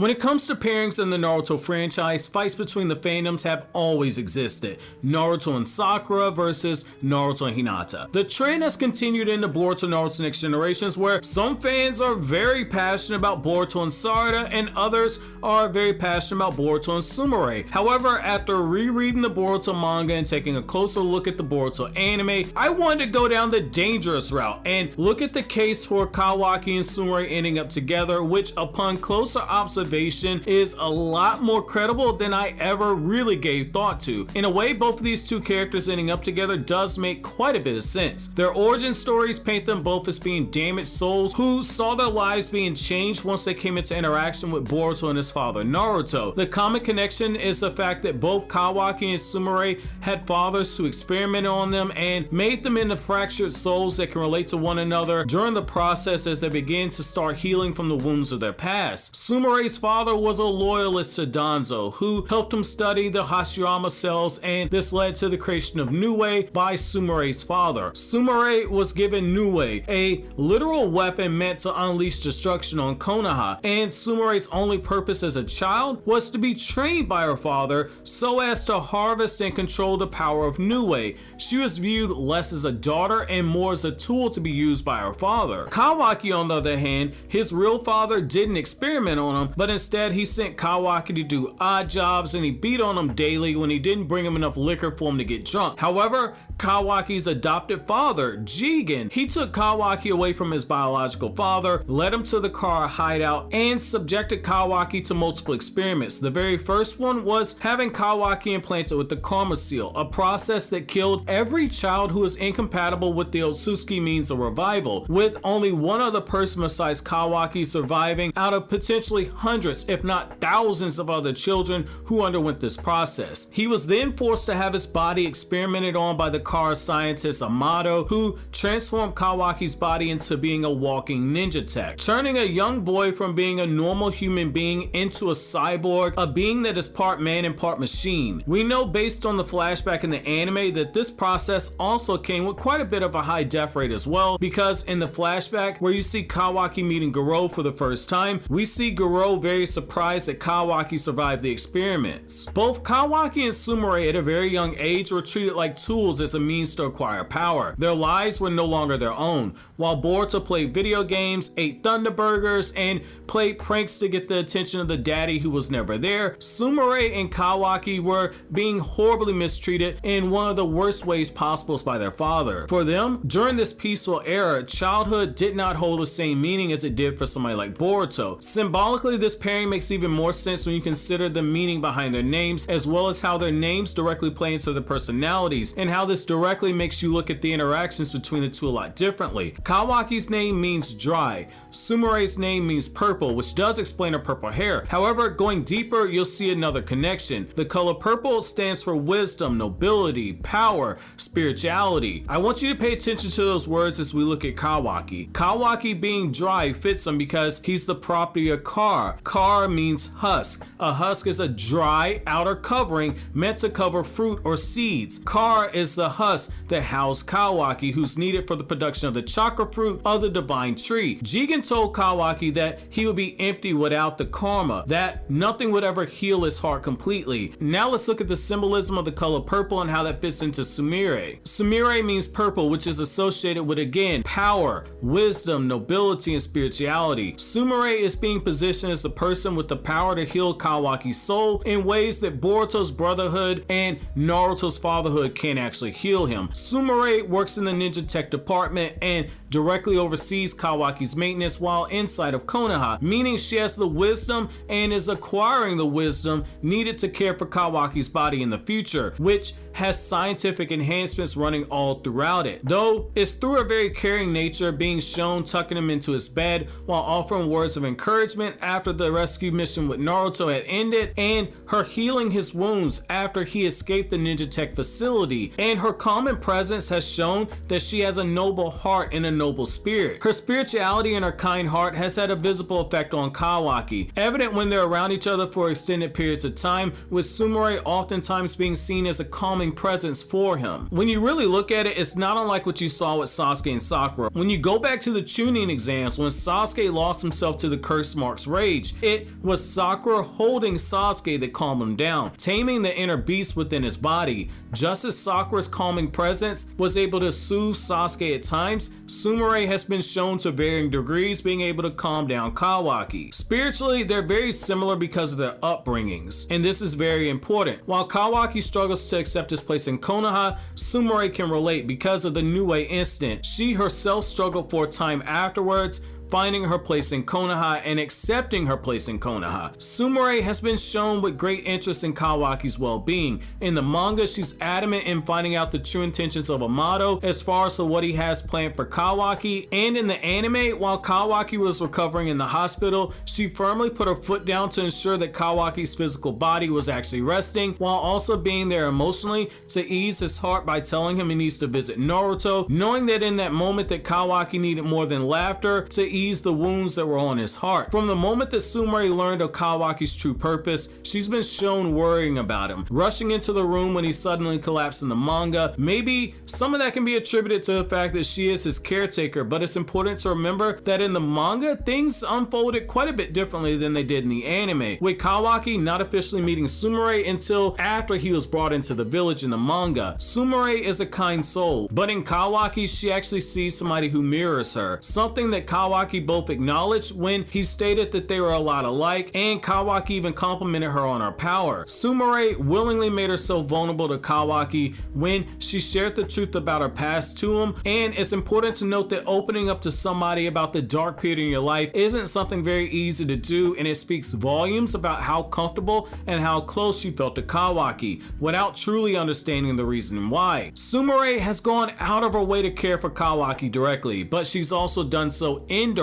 When it comes to pairings in the Naruto franchise, fights between the fandoms have always existed. Naruto and Sakura versus Naruto and Hinata. The trend has continued into Boruto Naruto Next Generations, where some fans are very passionate about Boruto and Sarada and others are very passionate about Boruto and Sumire. However, after rereading the Boruto manga and taking a closer look at the Boruto anime, I wanted to go down the dangerous route and look at the case for Kawaki and Sumire ending up together, which upon closer observation is a lot more credible than I ever really gave thought to. In a way, both of these two characters ending up together does make quite a bit of sense. Their origin stories paint them both as being damaged souls who saw their lives being changed once they came into interaction with Boruto and his father Naruto. The common connection is the fact that both Kawaki and Sumire had fathers who experimented on them and made them into fractured souls that can relate to one another during the process as they begin to start healing from the wounds of their past. Sumire's father was a loyalist to Danzo who helped him study the Hashirama cells, and this led to the creation of Nue by Sumire's father. Sumire was given Nue, a literal weapon meant to unleash destruction on Konoha, and Sumire's only purpose as a child was to be trained by her father so as to harvest and control the power of Nue. She was viewed less as a daughter and more as a tool to be used by her father. Kawaki, on the other hand, his real father didn't experiment on him, but instead he sent Kawaki to do odd jobs and he beat on him daily when he didn't bring him enough liquor for him to get drunk. However, Kawaki's adopted father, Jigen, he took Kawaki away from his biological father, led him to the Kara hideout, and subjected Kawaki to multiple experiments. The very first one was having Kawaki implanted with the Karma Seal, a process that killed every child who was incompatible with the Otsutsuki means of revival, with only one other person besides Kawaki surviving out of potentially hundreds, if not thousands of other children who underwent this process. He was then forced to have his body experimented on by the Kara scientist Amato, who transformed Kawaki's body into being a walking ninja tech, turning a young boy from being a normal human being into a cyborg, a being that is part man and part machine. We know based on the flashback in the anime that this process also came with quite a bit of a high death rate as well, because in the flashback where you see Kawaki meeting Goro for the first time, we see Goro very surprised that Kawaki survived the experiments. Both Kawaki and Sumire at a very young age were treated like tools as a means to acquire power. Their lives were no longer their own. While Boruto played video games, ate Thunder Burgers, and played pranks to get the attention of the daddy who was never there, Sumire and Kawaki were being horribly mistreated in one of the worst ways possible by their father. For them, during this peaceful era, childhood did not hold the same meaning as it did for somebody like Boruto. Symbolically, this pairing makes even more sense when you consider the meaning behind their names, as well as how their names directly play into their personalities, and how this directly makes you look at the interactions between the two a lot differently. Kawaki's name means dry. Sumire's name means purple, which does explain her purple hair. However, going deeper, you'll see another connection. The color purple stands for wisdom, nobility, power, spirituality. I want you to pay attention to those words as we look at Kawaki. Kawaki being dry fits him because he's the property of Kar. Kar means husk. A husk is a dry outer covering meant to cover fruit or seeds. Kar is the husk that housed Kawaki, who's needed for the production of the chakra fruit of the divine tree. Jigen told Kawaki that he would be empty without the karma, that nothing would ever heal his heart completely. Now let's look at the symbolism of the color purple and how that fits into Sumire. Sumire means purple, which is associated with, again, power, wisdom, nobility, and spirituality. Sumire is being positioned as the person with the power to heal Kawaki's soul in ways that Boruto's brotherhood and Naruto's fatherhood can't actually heal him. Sumire works in the ninja tech department and directly oversees Kawaki's maintenance while inside of Konoha, meaning she has the wisdom and is acquiring the wisdom needed to care for Kawaki's body in the future, which has scientific enhancements running all throughout it. Though it's through a very caring nature, being shown tucking him into his bed while offering words of encouragement after the rescue mission with Naruto had ended, and her healing his wounds after he escaped the ninja tech facility, and her her common presence has shown that she has a noble heart and a noble spirit. Her spirituality and her kind heart has had a visible effect on Kawaki, evident when they're around each other for extended periods of time, with Sumire oftentimes being seen as a calming presence for him. When you really look at it, it's not unlike what you saw with Sasuke and Sakura. When you go back to the Chunin exams, when Sasuke lost himself to the curse mark's rage, it was Sakura holding Sasuke that calmed him down, taming the inner beast within his body. Just as Sakura's calming presence was able to soothe Sasuke at times, Sumire has been shown to varying degrees being able to calm down Kawaki. Spiritually, they're very similar because of their upbringings, and this is very important. While Kawaki struggles to accept his place in Konoha, Sumire can relate because of the Nue incident. She herself struggled for a time afterwards, finding her place in Konoha and accepting her place in Konoha. Sumire has been shown with great interest in Kawaki's well-being. In the manga, she's adamant in finding out the true intentions of Amato as far as to what he has planned for Kawaki, and in the anime, while Kawaki was recovering in the hospital, she firmly put her foot down to ensure that Kawaki's physical body was actually resting, while also being there emotionally to ease his heart by telling him he needs to visit Naruto, knowing that in that moment that Kawaki needed more than laughter to ease the wounds that were on his heart. From the moment that Sumire learned of Kawaki's true purpose, she's been shown worrying about him, rushing into the room when he suddenly collapsed in the manga. Maybe some of that can be attributed to the fact that she is his caretaker, but it's important to remember that in the manga, things unfolded quite a bit differently than they did in the anime, with Kawaki not officially meeting Sumire until after he was brought into the village in the manga. Sumire is a kind soul, but in Kawaki, she actually sees somebody who mirrors her, something that Kawaki both acknowledged when he stated that they were a lot alike, and Kawaki even complimented her on her power. Sumire willingly made herself vulnerable to Kawaki when she shared the truth about her past to him, and it's important to note that opening up to somebody about the dark period in your life isn't something very easy to do, and it speaks volumes about how comfortable and how close she felt to Kawaki without truly understanding the reason why. Sumire has gone out of her way to care for Kawaki directly, but she's also done so indirectly.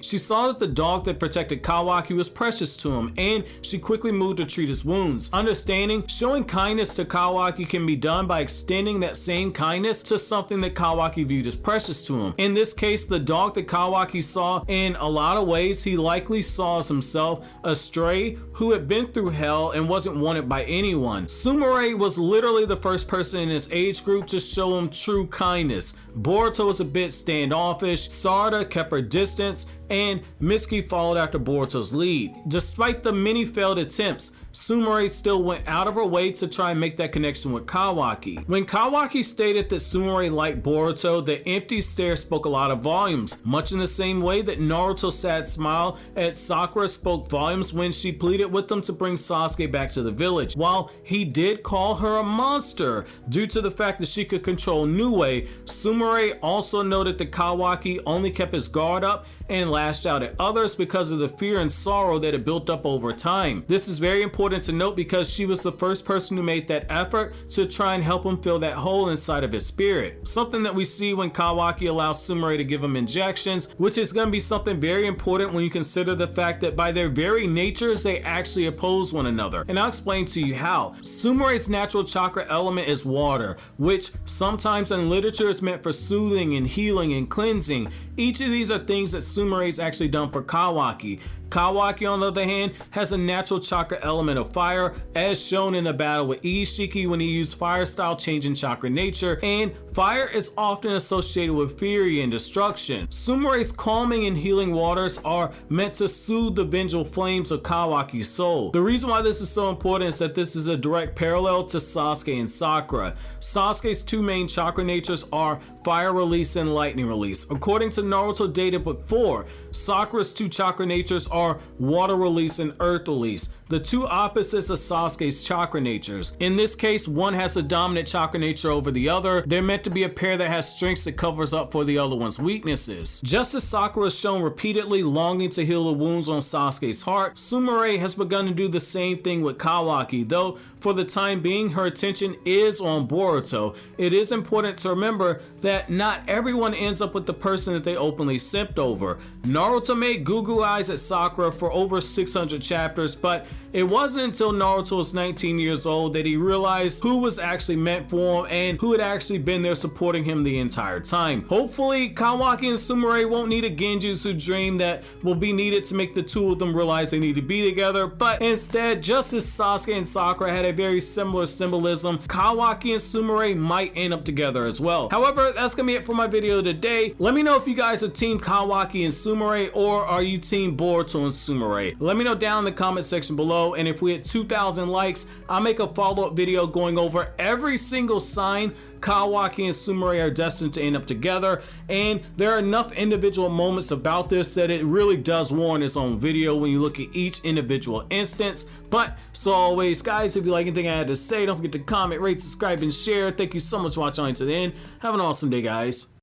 She saw that the dog that protected Kawaki was precious to him, and she quickly moved to treat his wounds. Understanding, showing kindness to Kawaki can be done by extending that same kindness to something that Kawaki viewed as precious to him. In this case, the dog that Kawaki saw, in a lot of ways, he likely saw as himself a stray who had been through hell and wasn't wanted by anyone. Sumire was literally the first person in his age group to show him true kindness. Boruto was a bit standoffish, Sarada kept her distance, and Mitsuki followed after Boruto's lead. Despite the many failed attempts, Sumire still went out of her way to try and make that connection with Kawaki. When Kawaki stated that Sumire liked Boruto, the empty stare spoke a lot of volumes, much in the same way that Naruto's sad smile at Sakura spoke volumes when she pleaded with him to bring Sasuke back to the village. While he did call her a monster due to the fact that she could control Nue, Sumire also noted that Kawaki only kept his guard up and lashed out at others because of the fear and sorrow that had built up over time. This is very important to note because she was the first person who made that effort to try and help him fill that hole inside of his spirit. Something that we see when Kawaki allows Sumire to give him injections, which is going to be something very important when you consider the fact that by their very natures, they actually oppose one another. And I'll explain to you how. Sumire's natural chakra element is water, which sometimes in literature is meant for soothing and healing and cleansing. Each of these are things that Sumire's actually done for Kawaki. Kawaki, on the other hand, has a natural chakra element of fire, as shown in the battle with Ishiki when he used fire style changing chakra nature, and fire is often associated with fury and destruction. Sumire's calming and healing waters are meant to soothe the vengeful flames of Kawaki's soul. The reason why this is so important is that this is a direct parallel to Sasuke and Sakura. Sasuke's two main chakra natures are fire release and lightning release. According to Naruto Data Book 4, Sakura's two chakra natures are water release and earth release, the two opposites of Sasuke's chakra natures. In this case, one has a dominant chakra nature over the other. They're meant to be a pair that has strengths that covers up for the other one's weaknesses. Just as Sakura is shown repeatedly longing to heal the wounds on Sasuke's heart, Sumire has begun to do the same thing with Kawaki, though for the time being her attention is on Boruto. It is important to remember that not everyone ends up with the person that they openly simped over. Naruto Naruto made Goo eyes at Sakura for over 600 chapters, but it wasn't until Naruto was 19 years old that he realized who was actually meant for him and who had actually been there supporting him the entire time. Hopefully, Kawaki and Sumire won't need a genjutsu dream that will be needed to make the two of them realize they need to be together, but instead, just as Sasuke and Sakura had a very similar symbolism, Kawaki and Sumire might end up together as well. However, that's gonna be it for my video today. Let me know if you guys are team Kawaki and Sumire, or are you team Boruto and Sumire? Let me know down in the comment section below, and if we hit 2,000 likes, I'll make a follow-up video going over every single sign Kawaki and Sumire are destined to end up together, and there are enough individual moments about this that it really does warrant its own video when you look at each individual instance. But so always, guys, if you like anything I had to say, don't forget to comment, rate, subscribe, and share. Thank you so much for watching until the end. Have an awesome day, guys.